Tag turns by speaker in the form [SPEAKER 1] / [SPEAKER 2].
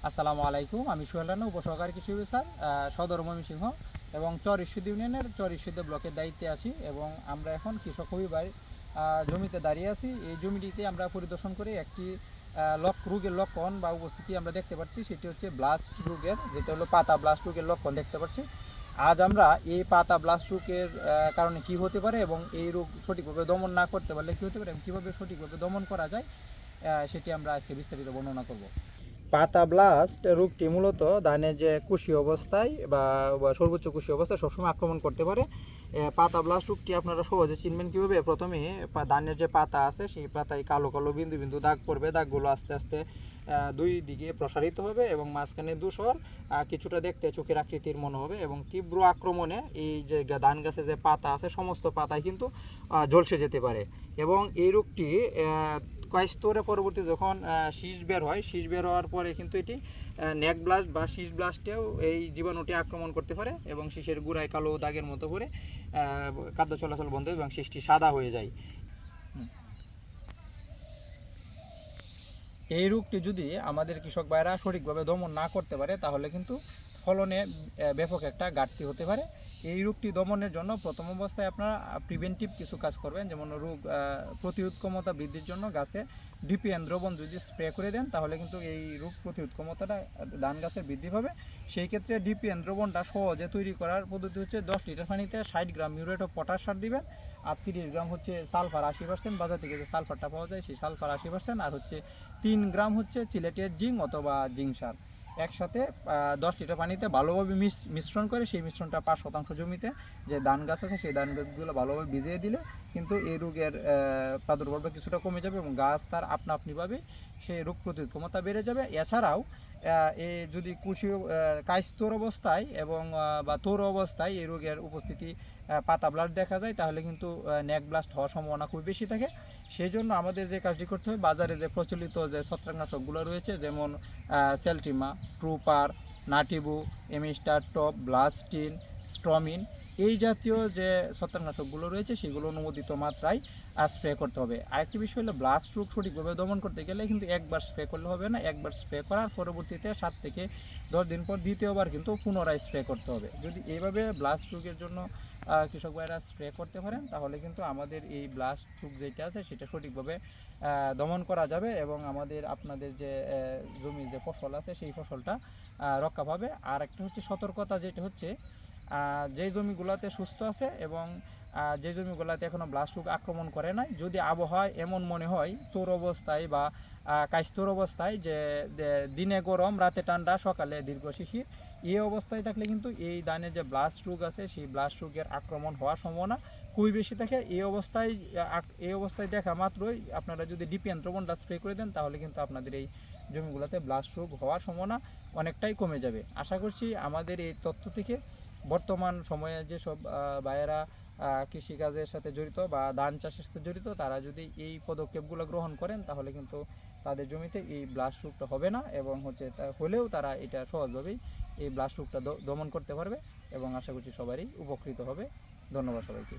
[SPEAKER 1] আসসালামু আলাইকুম। আমি সোহেল রানা, উপসহকারী কৃষি অফিসার, সদর ময়মনসিংহ এবং চর ঈশ্বরদী ইউনিয়নের চর ঈশ্বরদী ব্লকের দায়িত্বে আছি এবং আমরা এখন কৃষক হবিবার জমিতে দাঁড়িয়ে আছি। এই জমিটিতে আমরা পরিদর্শন করে একটি রোগের লক্ষণ বা উপস্থিতি আমরা দেখতে পাচ্ছি, সেটি হচ্ছে ব্লাস্ট রোগের, যেটা হলো পাতা ব্লাস্ট রোগের লক্ষণ দেখতে পাচ্ছি। আজ আমরা এই পাতা ব্লাস্ট রোগের কারণে কি হতে পারে এবং এই রোগ সঠিকভাবে দমন না করতে পারলে কী হতে পারে এবং কীভাবে সঠিকভাবে দমন করা যায়, সেটি আমরা আজকে বিস্তারিত বর্ণনা করব। পাতা ব্লাস্ট রোগটি মূলত ধানের যে কুশি অবস্থায় বা সর্বোচ্চ কুশি অবস্থায় সবসময় আক্রমণ করতে পারে। পাতা ব্লাস্ট রোগটি আপনারা সহজে চিনবেন কীভাবে? প্রথমে ধানের যে পাতা আছে সেই পাতায় কালো কালো বিন্দু বিন্দু দাগ পড়বে। দাগগুলো আস্তে আস্তে দুই দিকে প্রসারিত হবে এবং মাঝখানে ধূসর কিছুটা দেখতে চোখের আকৃতির মনে হবে এবং তীব্র আক্রমণে এই যে ধান গাছে যে পাতা আছে সমস্ত পাতায় কিন্তু ঝলসে যেতে পারে। এবং এই রোগটি কয়েক স্তরে পরবর্তী যখন শীষ বের হয়, শীষ বের হওয়ার পরে কিন্তু এটি নেক ব্লাস্ট বা শীষ ব্লাস্টেও এই জীবাণুটি আক্রমণ করতে পারে এবং শীষের গুঁড়ায় কালো দাগের মতো করে খাদ্য চলাচল বন্ধ এবং শীষটি সাদা হয়ে যায়। এই রোগটি যদি আমাদের কৃষক ভাইরা সঠিকভাবে দমন না করতে পারে তাহলে কিন্তু ফলনে ব্যাপক একটা ঘাটতি হতে পারে। এই রোগটি দমনের জন্য প্রথম অবস্থায় আপনারা প্রিভেন্টিভ কিছু কাজ করবেন, যেমন রোগ প্রতিরোধ ক্ষমতা বৃদ্ধির জন্য গাছে ডিপিএন দ্রবণ যদি স্প্রে করে দেন তাহলে কিন্তু এই রোগ প্রতিরোধ ক্ষমতাটা ধান গাছের বৃদ্ধি পাবে। সেই ক্ষেত্রে ডিপিএন দ্রবণটা সহজে তৈরি করার পদ্ধতি হচ্ছে 10 লিটার পানিতে 60 গ্রাম মিউরেট অফ পটাশ সার দিবেন, আর 30 গ্রাম হচ্ছে সালফার 80%, বাজার থেকে যে সালফারটা পাওয়া যায় সেই সালফার 80%, আর হচ্ছে 3 গ্রাম হচ্ছে সিলেটের জিঙ্ক অথবা জিঙ্ক সার একসাথে 10 লিটার পানিতে ভালোভাবে মিশ্রণ করে সেই মিশ্রণটা 5% জমিতে যে ধান গাছ আছে সেই ধান গাছগুলো ভালোভাবে ভিজিয়ে দিলে কিন্তু এই রোগের প্রাদুর্ভাবটা কিছুটা কমে যাবে এবং গাছ তার আপনাভাবে সেই রোগ প্রতিরোধ ক্ষমতা বেড়ে যাবে। এছাড়াও যদি কায়স্তর অবস্থায় এবং বা তরু অবস্থায় এই রোগের উপস্থিতি পাতা ব্লাস্ট দেখা যায় তাহলে কিন্তু নেক ব্লাস্ট হওয়ার সম্ভাবনা খুব বেশি থাকে। সেই জন্য আমাদের যে কাজটি করতে হবে, বাজারে যে প্রচলিত যে ছত্রাকনাশকগুলো রয়েছে যেমন সেলটিমা, ট্রুপার, নাটিবু, এমিস্টার টপ, ব্লাস্টিন, স্ট্রমিন, এই জাতীয় যে ছত্রাকনাশকগুলো রয়েছে সেগুলো অনুমোদিত মাত্রায় স্প্রে করতে হবে। আরেকটি বিষয় হলো ব্লাস্ট রোগ সঠিকভাবে দমন করতে গেলে কিন্তু একবার স্প্রে করলে হবে না, একবার স্প্রে করার পরবর্তীতে 7 থেকে 10 দিন পর দ্বিতীয়বার কিন্তু পুনরায় স্প্রে করতে হবে। যদি এইভাবে ব্লাস্ট রোগের জন্য কৃষক ভাইরা স্প্রে করতে পারেন তাহলে কিন্তু আমাদের এই ব্লাস্ট রোগ যেটা আছে সেটা সঠিকভাবে দমন করা যাবে এবং আপনাদের যে জমির যে ফসল আছে সেই ফসলটা রক্ষা পাবে। আর একটা হচ্ছে সতর্কতা, যেটা হচ্ছে যে জমিগুলোতে সুস্থ আছে এবং যে জমিগুলোতে এখনও ব্লাস্ট রোগ আক্রমণ করে নাই, যদি আবহাওয়ায় এমন মনে হয় তোর অবস্থায় বা কায়স্তর অবস্থায় যে দিনে গরম রাতে ঠান্ডা সকালে দীর্ঘ শিশির, এই অবস্থায় থাকলে কিন্তু এই ধানের যে ব্লাস্ট রোগ আছে সেই ব্লাস্ট রোগের আক্রমণ হওয়ার সম্ভাবনা খুবই বেশি থাকে। এই অবস্থায় দেখা মাত্রই আপনারা যদি ডিপিএন দ্রবণটা স্প্রে করে দেন তাহলে কিন্তু আপনাদের এই জমিগুলোতে ব্লাস্ট রোগ হওয়ার সম্ভাবনা অনেকটাই কমে যাবে। আশা করছি আমাদের এই তথ্য থেকে বর্তমান সময়ে যেসব ভাইয়েরা কৃষিকাজের সাথে জড়িত বা ধান চাষের সাথে জড়িত তারা যদি এই পদক্ষেপগুলো গ্রহণ করেন তাহলে কিন্তু তাদের জমিতে এই ব্লাস্ট রোগটা হবে না এবং হলেও তারা এটা সহজভাবেই এই ব্লাস্ট রোগটা দমন করতে পারবে এবং আশা করছি সবারই উপকৃত হবে। ধন্যবাদ সবাইকে।